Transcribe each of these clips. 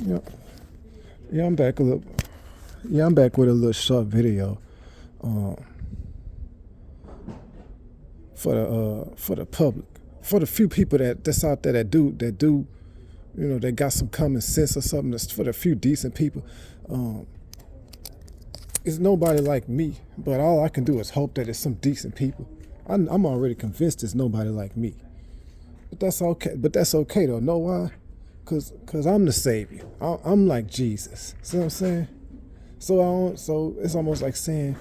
Yeah, yeah, I'm back a little. Yeah, I'm back with a little short video um, for the public, for the few people that's out there that do that got some common sense or something. That's for the few decent people. Um, it's nobody like me, but all I can do is hope that it's some decent people. I'm already convinced it's nobody like me, but that's okay. But that's okay though. Know why? Cause I'm the savior. I'm like Jesus. See what I'm saying? So it's almost like saying,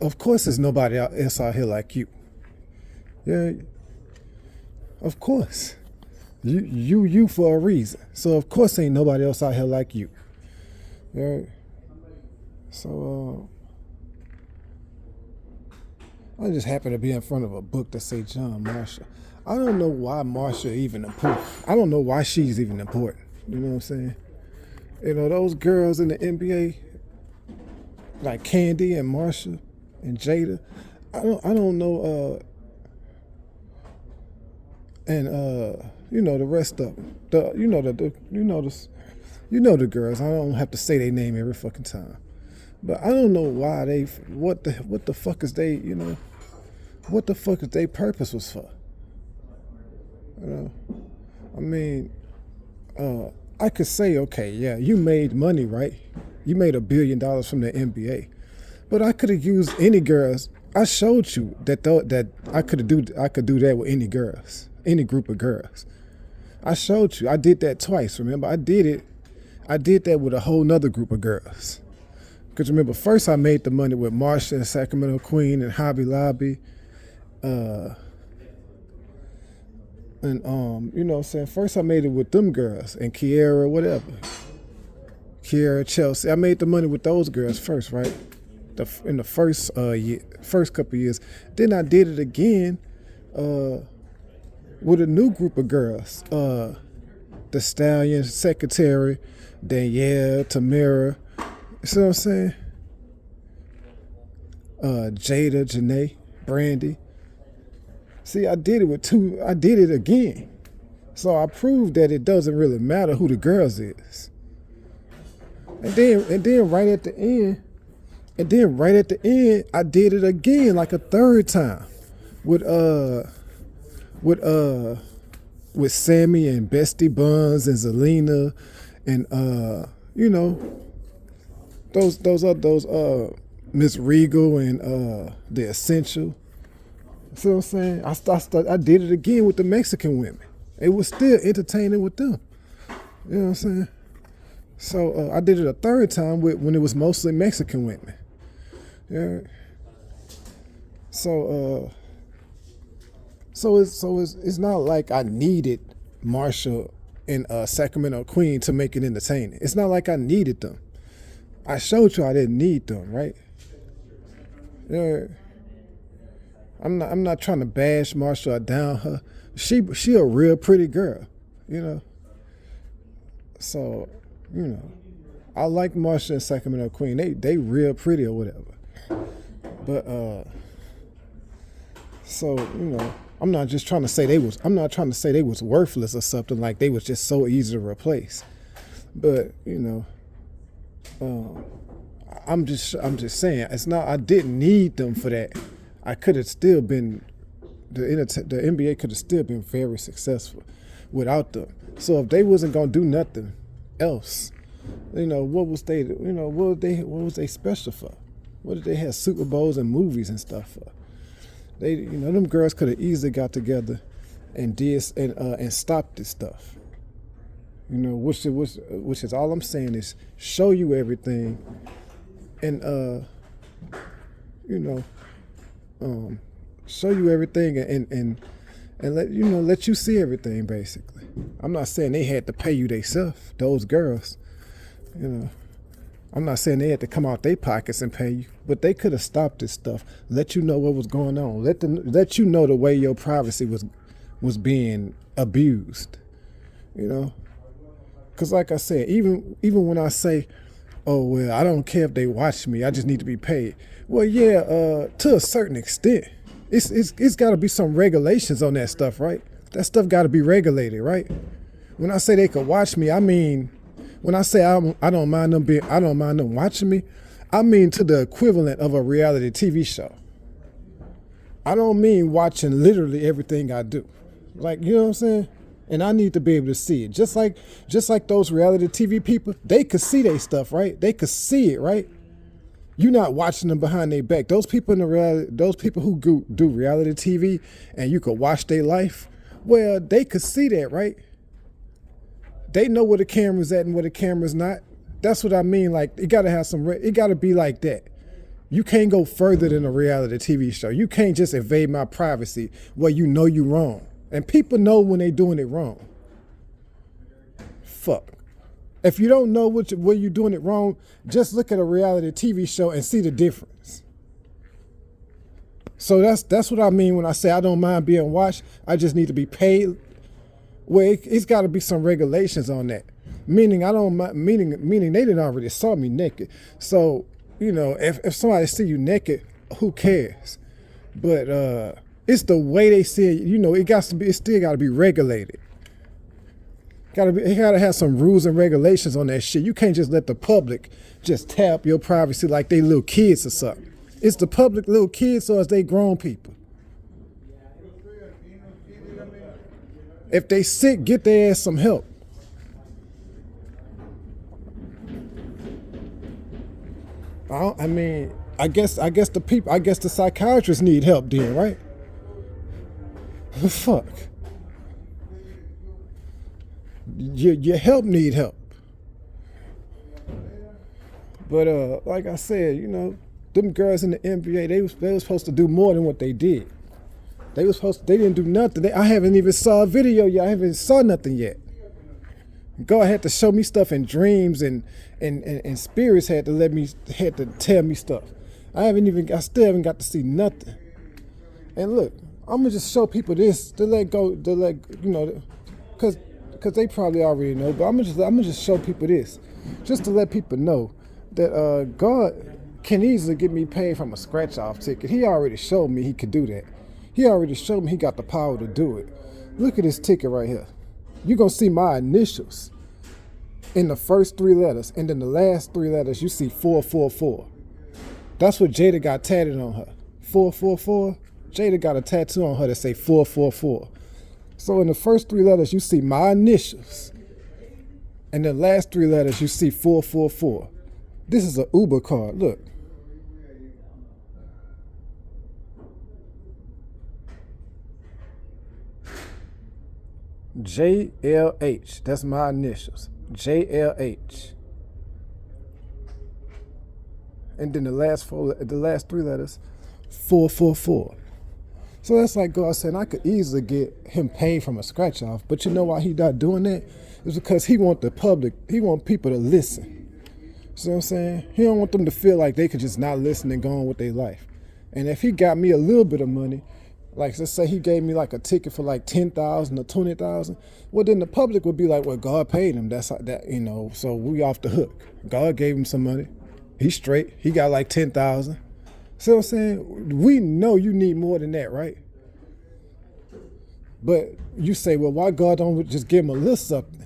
of course, there's nobody else out here like you. Yeah, of course. You for a reason. So of course ain't nobody else out here like you. Yeah. So I just happen to be in front of a book that say John Marshall. I don't know why Marshall even important. I don't know why she's even important. You know what I'm saying? Those girls in the NBA, like Candy and Marsha and Jada. I don't know. And the rest of them. The girls. I don't have to say their name every fucking time. But I don't know why what the fuck is what the fuck is their purpose was for. You know, I mean, I could say, okay, yeah, you made money, right? You made $1 billion from the NBA, but I could have used any girls. I showed you that I could do that with any girls, any group of girls. I showed you. I did that twice. Remember, I did it. I did that with a whole nother group of girls. Because remember, first I made the money with Marsha and Sacramento Queen and Hobby Lobby. And what I'm saying? First I made it with them girls and Kiera, whatever. Kiera, Chelsea. I made the money with those girls first, right? In the first couple of years. Then I did it again with a new group of girls. The Stallion, Secretary, Danielle, Tamara. You see what I'm saying? Jada, Janae, Brandy. See, I did it with two. I did it again. So I proved that it doesn't really matter who the girls is. And then right at the end, I did it again like a third time with Sammy and Bestie Buns and Zelina and those Miss Regal and the Essential. See what I'm saying? I did it again with the Mexican women. It was still entertaining with them. You know what I'm saying? So I did it a third time when it was mostly Mexican women. Yeah. So it's not like I needed Marsha and Sacramento Queen to make it entertaining. It's not like I needed them. I showed you I didn't need them, right? Yeah. I'm not trying to bash Marsha or down her. She a real pretty girl, you know. So, I like Marsha and Sacramento Queen. They real pretty or whatever. But I'm not trying to say they was worthless or something, like they was just so easy to replace. But, I'm just saying it's not. I didn't need them for that. I could have still been the NBA could have still been very successful without them. So if they wasn't gonna do nothing else, what was they special for? What did they have Super Bowls and movies and stuff for? Them girls could have easily got together and stopped this stuff. Which is all I'm saying is show you everything and show you everything and let you see everything basically. I'm not saying they had to pay you themselves, those girls. I'm not saying they had to come out their pockets and pay you, but they could have stopped this stuff, let you know what was going on, let you know the way your privacy was being abused. Because like I said, even when I say, oh well, I don't care if they watch me, I just need to be paid. Well, yeah, to a certain extent. It's got to be some regulations on that stuff, right? That stuff got to be regulated, right? When I say they could watch me, I mean, when I say I don't mind them watching me, I mean to the equivalent of a reality TV show. I don't mean watching literally everything I do. Like, you know what I'm saying? And I need to be able to see it. Just like those reality TV people, they could see their stuff, right? They could see it, right? You're not watching them behind their back. Those people who do reality TV and you could watch their life, well, they could see that, right? They know where the camera's at and where the camera's not. That's what I mean. Like, it gotta be like that. You can't go further than a reality TV show. You can't just invade my privacy where you know you're wrong. And people know when they're doing it wrong. Fuck. If you don't know where you're doing it wrong, just look at a reality TV show and see the difference. So that's what I mean when I say I don't mind being watched. I just need to be paid. Well, it's got to be some regulations on that. Meaning I don't mind. Meaning they didn't already saw me naked. So if somebody see you naked, who cares? But it's the way they see it. It still got to be regulated. It gotta have some rules and regulations on that shit. You can't just let the public just tap your privacy like they little kids or something. It's the public little kids or is they grown people? If they sick, get their ass some help. I guess the psychiatrists need help then, right? Fuck. Your help need help. But like I said, them girls in the NBA, they was supposed to do more than what they did. They didn't do nothing. I haven't even saw a video yet. I haven't saw nothing yet. God had to show me stuff in dreams and spirits had to tell me stuff. I still haven't got to see nothing. And look, I'm gonna just show people this because they probably already know, but I'm gonna just show people this, just to let people know that God can easily get me paid from a scratch-off ticket. He already showed me he could do that. He already showed me he got the power to do it. Look at this ticket right here. You're gonna see my initials in the first 3 letters, and then the last 3 letters you see 444. That's what Jada got tatted on her. 444. Jada got a tattoo on her that say 444. So in the first 3 letters, you see my initials. And the last 3 letters, you see 444. This is an Uber card. Look. JLH. That's my initials. JLH. And then the last 3 letters, 444. So that's like God saying I could easily get him paid from a scratch off, but you know why he not doing that? It's because he want people to listen. See what I'm saying? He don't want them to feel like they could just not listen and go on with their life. And if he got me a little bit of money, like let's say he gave me like a ticket for like 10,000 or 20,000, well then the public would be like, well, God paid him. That's that, so we off the hook. God gave him some money. He's straight. He got like 10,000. See what I'm saying? We know you need more than that, right? But you say, well, why God don't just give him a little something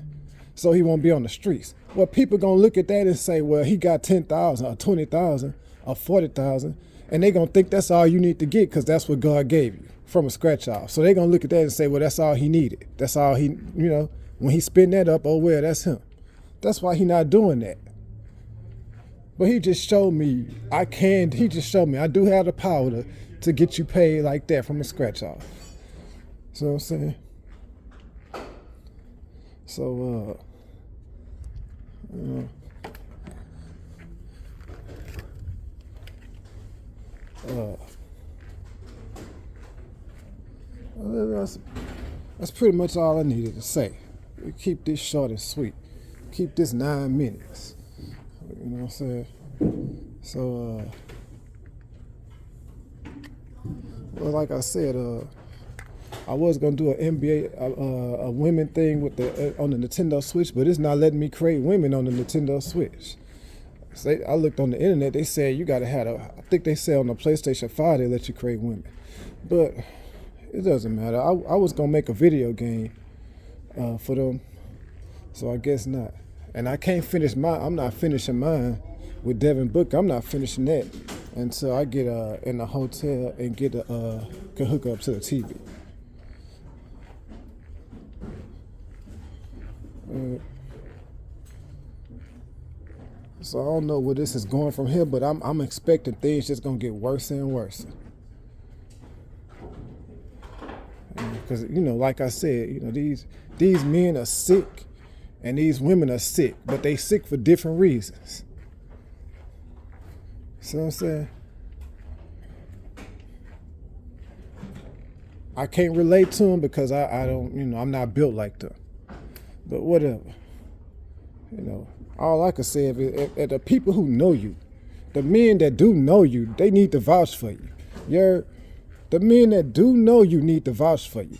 so he won't be on the streets? Well, people going to look at that and say, well, he got 10,000 or 20,000 or 40,000, and they going to think that's all you need to get because that's what God gave you from a scratch off. So they going to look at that and say, well, that's all he needed. That's all he, when he spend that up, oh, well, that's him. That's why he not doing that. But he just showed me I do have the power to get you paid like that from a scratch off. See what I'm saying? So, that's pretty much all I needed to say. We keep this short and sweet. Keep this 9 minutes. You know what I'm saying? So, well, like I said, I was gonna do an NBA, a women thing with on the Nintendo Switch, but it's not letting me create women on the Nintendo Switch. So I looked on the internet. They said you gotta have I think they said on the PlayStation 5 they let you create women, but it doesn't matter. I was gonna make a video game for them, So I guess not. And I can't finish I'm not finishing mine with Devin Book. I'm not finishing that until I get in the hotel and get can hook up to the TV. So I don't know where this is going from here, but I'm expecting things just gonna get worse and worse. Because like I said, these men are sick, and these women are sick, but they sick for different reasons. See what I'm saying? I can't relate to them because I don't, I'm not built like them. But whatever. All I can say is the people who know you, the men that do know you, they need to vouch for you. The men that do know you need to vouch for you.